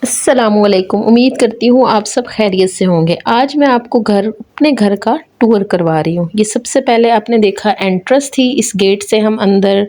अस्सलामुअलैकुम। उम्मीद करती हूँ आप सब खैरियत से होंगे। आज मैं आपको अपने घर का टूर करवा रही हूँ। ये सबसे पहले आपने देखा एंट्रेंस थी, इस गेट से हम अंदर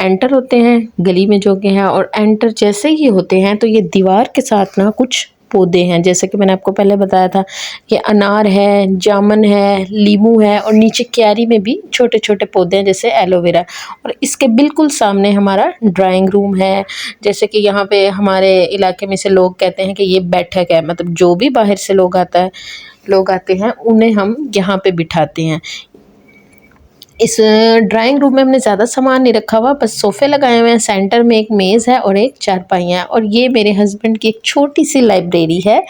एंटर होते हैं गली में जो कि है, और एंटर जैसे ही होते हैं तो ये दीवार के साथ ना कुछ पौधे हैं, जैसे कि मैंने आपको पहले बताया था कि अनार है, जामुन है, लीमू है, और नीचे क्यारी में भी छोटे छोटे पौधे हैं जैसे एलोवेरा। और इसके बिल्कुल सामने हमारा ड्राइंग रूम है। जैसे कि यहाँ पे हमारे इलाके में से लोग कहते हैं कि ये बैठक है, मतलब जो भी बाहर से लोग आते हैं उन्हें हम यहाँ पे बिठाते हैं। इस ड्राइंग रूम में हमने ज़्यादा सामान नहीं रखा हुआ, बस सोफ़े लगाए हुए हैं, सेंटर में एक मेज़ है और एक चारपाई है, और ये मेरे हस्बैंड की एक छोटी सी लाइब्रेरी है।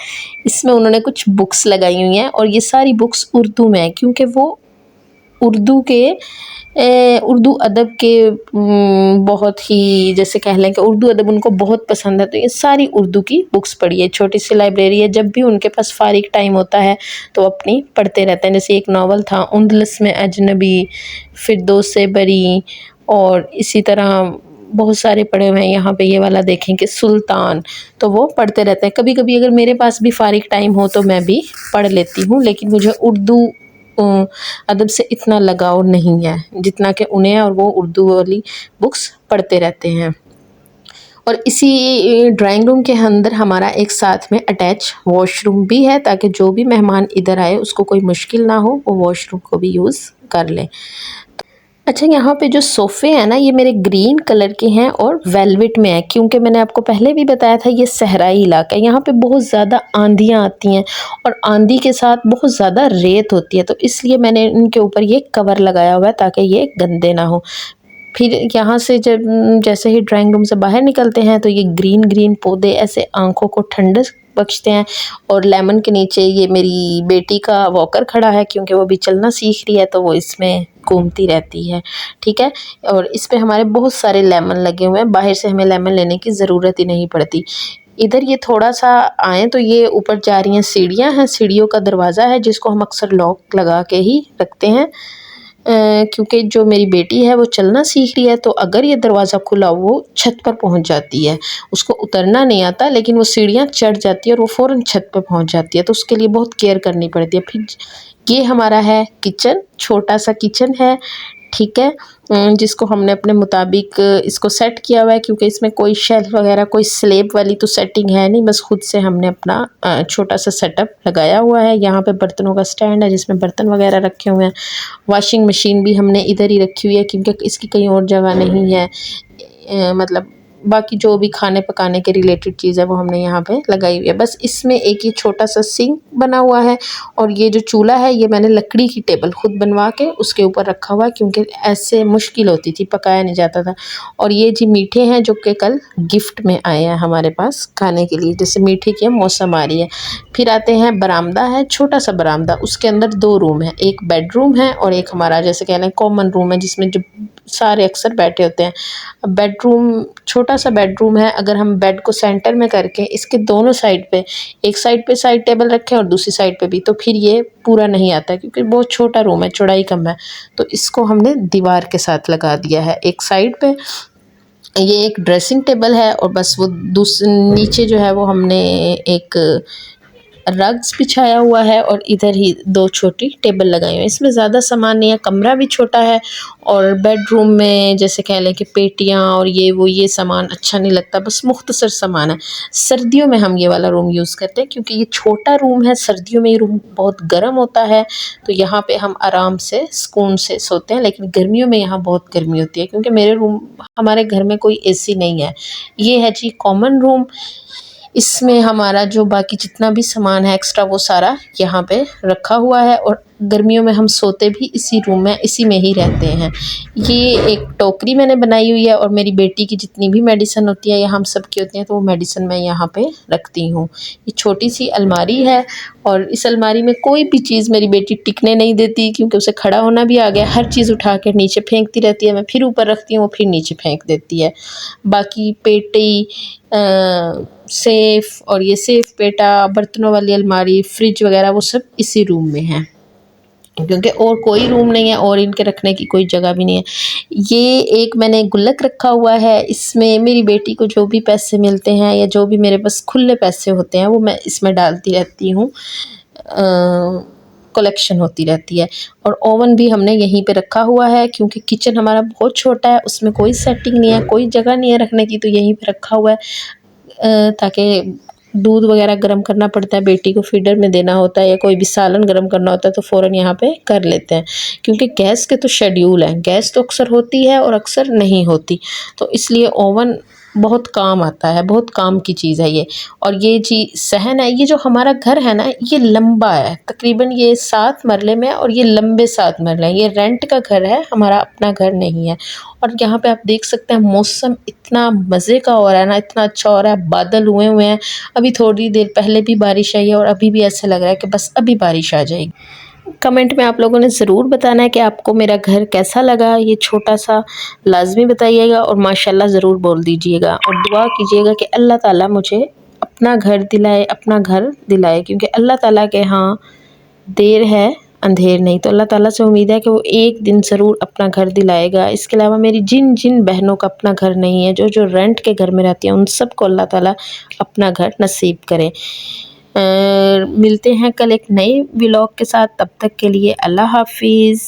इसमें उन्होंने कुछ बुक्स लगाई हुई हैं, और ये सारी बुक्स उर्दू में है क्योंकि वो उर्दू के उर्दू अदब के बहुत ही, जैसे कह लें कि उर्दू अदब उनको बहुत पसंद है, तो ये सारी उर्दू की बुक्स पढ़ी है। छोटी सी लाइब्रेरी है, जब भी उनके पास फारिग टाइम होता है तो अपनी पढ़ते रहते हैं। जैसे एक नावल था उंदलस में अजनबी, फिरदौस से बरी, और इसी तरह बहुत सारे पढ़े हुए हैं। यहाँ पे ये वाला देखें कि सुल्तान, तो वो पढ़ते रहते हैं। कभी कभी अगर मेरे पास भी फारिग टाइम हो तो मैं भी पढ़ लेती हूँ, लेकिन मुझे उर्दू अदब से इतना लगाव नहीं है जितना कि उन्हें है, और वो उर्दू वाली बुक्स पढ़ते रहते हैं। और इसी ड्राइंग रूम के अंदर हमारा एक साथ में अटैच वॉशरूम भी है, ताकि जो भी मेहमान इधर आए उसको कोई मुश्किल ना हो, वो वॉशरूम को भी यूज़ कर लें। अच्छा, यहाँ पे जो सोफ़े हैं ना, ये मेरे ग्रीन कलर के हैं और वेलवेट में है, क्योंकि मैंने आपको पहले भी बताया था ये सहराई इलाका है। यहाँ पे बहुत ज़्यादा आंधियाँ आती हैं, और आंधी के साथ बहुत ज़्यादा रेत होती है, तो इसलिए मैंने इनके ऊपर ये कवर लगाया हुआ है ताकि ये गंदे ना हो। फिर यहाँ से जब जैसे ही ड्राइंग रूम से बाहर निकलते हैं तो ये ग्रीन ग्रीन पौधे ऐसे आंखों को ठंडक बख्शते हैं। और लेमन के नीचे ये मेरी बेटी का वॉकर खड़ा है, क्योंकि वो भी चलना सीख रही है तो वो इसमें घूमती रहती है। ठीक है। और इस पे हमारे बहुत सारे लेमन लगे हुए हैं, बाहर से हमें लेमन लेने की ज़रूरत ही नहीं पड़ती। इधर ये थोड़ा सा आए तो ये ऊपर जा रही हैं सीढ़ियाँ हैं, सीढ़ियों का दरवाज़ा है जिसको हम अक्सर लॉक लगा के ही रखते हैं, क्योंकि जो मेरी बेटी है वो चलना सीख रही है, तो अगर ये दरवाज़ा खुला वो छत पर पहुंच जाती है। उसको उतरना नहीं आता, लेकिन वो सीढ़ियाँ चढ़ जाती है और वो फ़ौरन छत पर पहुंच जाती है, तो उसके लिए बहुत केयर करनी पड़ती है। फिर ये हमारा है किचन, छोटा सा किचन है। ठीक है। जिसको हमने अपने मुताबिक इसको सेट किया हुआ है, क्योंकि इसमें कोई शेल्फ वगैरह कोई स्लैब वाली तो सेटिंग है नहीं, बस खुद से हमने अपना छोटा सा सेटअप लगाया हुआ है। यहाँ पे बर्तनों का स्टैंड है जिसमें बर्तन वगैरह रखे हुए हैं। वॉशिंग मशीन भी हमने इधर ही रखी हुई है, क्योंकि इसकी कहीं और जगह नहीं है। मतलब बाकी जो भी खाने पकाने के रिलेटेड चीज़ है वो हमने यहाँ पे लगाई हुई है। बस इसमें एक ये छोटा सा सिंक बना हुआ है, और ये जो चूल्हा है ये मैंने लकड़ी की टेबल खुद बनवा के उसके ऊपर रखा हुआ है, क्योंकि ऐसे मुश्किल होती थी, पकाया नहीं जाता था। और ये जी मीठे हैं जो कि कल गिफ्ट में आए हैं हमारे पास खाने के लिए, जैसे मीठे की मौसम आ रही है। फिर आते हैं बरामदा है, छोटा सा बरामदा, उसके अंदर दो रूम है, एक बेडरूम है और एक हमारा जैसे कह लें कॉमन रूम है, जिसमें जो सारे अक्सर बैठे होते हैं। बेडरूम छोटा सा बेडरूम है। अगर हम बेड को सेंटर में करके इसके दोनों साइड पे, एक साइड पे साइड टेबल रखें और दूसरी साइड पे भी, तो फिर ये पूरा नहीं आता, क्योंकि बहुत छोटा रूम है, चौड़ाई कम है। तो इसको हमने दीवार के साथ लगा दिया है एक साइड पे। ये एक ड्रेसिंग टेबल है, और बस वो नीचे जो है वो हमने एक रग्स बिछाया हुआ है, और इधर ही दो छोटी टेबल लगाई हुई है। इसमें ज़्यादा सामान नहीं है, कमरा भी छोटा है, और बेडरूम में जैसे कह लें कि पेटियाँ और ये सामान अच्छा नहीं लगता, बस मुख्तसर सामान है। सर्दियों में हम ये वाला रूम यूज़ करते हैं, क्योंकि ये छोटा रूम है, सर्दियों में ये रूम बहुत गर्म होता है, तो यहाँ पे हम आराम से सुकून से सोते हैं। लेकिन गर्मियों में यहाँ बहुत गर्मी होती है, क्योंकि हमारे घर में कोई एसी नहीं है। ये है जी कॉमन रूम। इसमें हमारा जो बाकी जितना भी सामान है एक्स्ट्रा, वो सारा यहाँ पे रखा हुआ है, और गर्मियों में हम सोते भी इसी रूम में, इसी में ही रहते हैं। ये एक टोकरी मैंने बनाई हुई है, और मेरी बेटी की जितनी भी मेडिसिन होती है या हम सब की होती हैं, तो वो मेडिसिन मैं यहाँ पे रखती हूँ। ये छोटी सी अलमारी है, और इस अलमारी में कोई भी चीज़ मेरी बेटी टिकने नहीं देती, क्योंकि उसे खड़ा होना भी आ गया। हर चीज़ उठा कर नीचे फेंकती रहती है, मैं फिर ऊपर रखती हूँ, वो फिर नीचे फेंक देती है। बाकी पेटी, सेफ, और ये सेफ पेटा, बर्तनों वाली अलमारी, फ्रिज वगैरह वो सब इसी रूम में है। क्योंकि और कोई रूम नहीं है और इनके रखने की कोई जगह भी नहीं है। ये एक मैंने गुल्लक रखा हुआ है, इसमें मेरी बेटी को जो भी पैसे मिलते हैं या जो भी मेरे पास खुले पैसे होते हैं वो मैं इसमें डालती रहती हूँ, कलेक्शन होती रहती है। और ओवन भी हमने यहीं पे रखा हुआ है क्योंकि किचन हमारा बहुत छोटा है, उसमें कोई सेटिंग नहीं है, कोई जगह नहीं है रखने की, तो यहीं पे रखा हुआ है ताकि दूध वगैरह गर्म करना पड़ता है, बेटी को फीडर में देना होता है या कोई भी सालन गर्म करना होता है तो फ़ौरन यहाँ पे कर लेते हैं। क्योंकि गैस के तो शेड्यूल हैं, गैस तो अक्सर होती है और अक्सर नहीं होती, तो इसलिए ओवन बहुत काम आता है, बहुत काम की चीज़ है ये। और ये जी सहन है, ये जो हमारा घर है ना ये लंबा है, तकरीबन ये 7 मरले में और ये लंबे 7 मरले हैं। ये रेंट का घर है, हमारा अपना घर नहीं है। और यहाँ पे आप देख सकते हैं मौसम इतना मज़े का हो रहा है ना, इतना अच्छा हो रहा है, बादल हुए हुए हैं। अभी थोड़ी देर पहले भी बारिश आई है और अभी भी ऐसा लग रहा है कि बस अभी बारिश आ जाएगी। कमेंट में आप लोगों ने ज़रूर बताना है कि आपको मेरा घर कैसा लगा, ये छोटा-सा लाज़मी बताइएगा और माशाल्लाह ज़रूर बोल दीजिएगा और दुआ कीजिएगा कि अल्लाह ताला मुझे अपना घर दिलाए, अपना घर दिलाए, क्योंकि अल्लाह ताला के यहाँ देर है अंधेर नहीं। तो अल्लाह ताला से उम्मीद है कि वो एक दिन ज़रूर अपना घर दिलाएगा। इसके अलावा मेरी जिन बहनों का अपना घर नहीं है, जो रेंट के घर में रहती हैं, उन सबको अल्लाह ताला अपना घर नसीब करे। मिलते हैं कल एक नए व्लॉग के साथ, तब तक के लिए अल्लाह हाफ़िज़।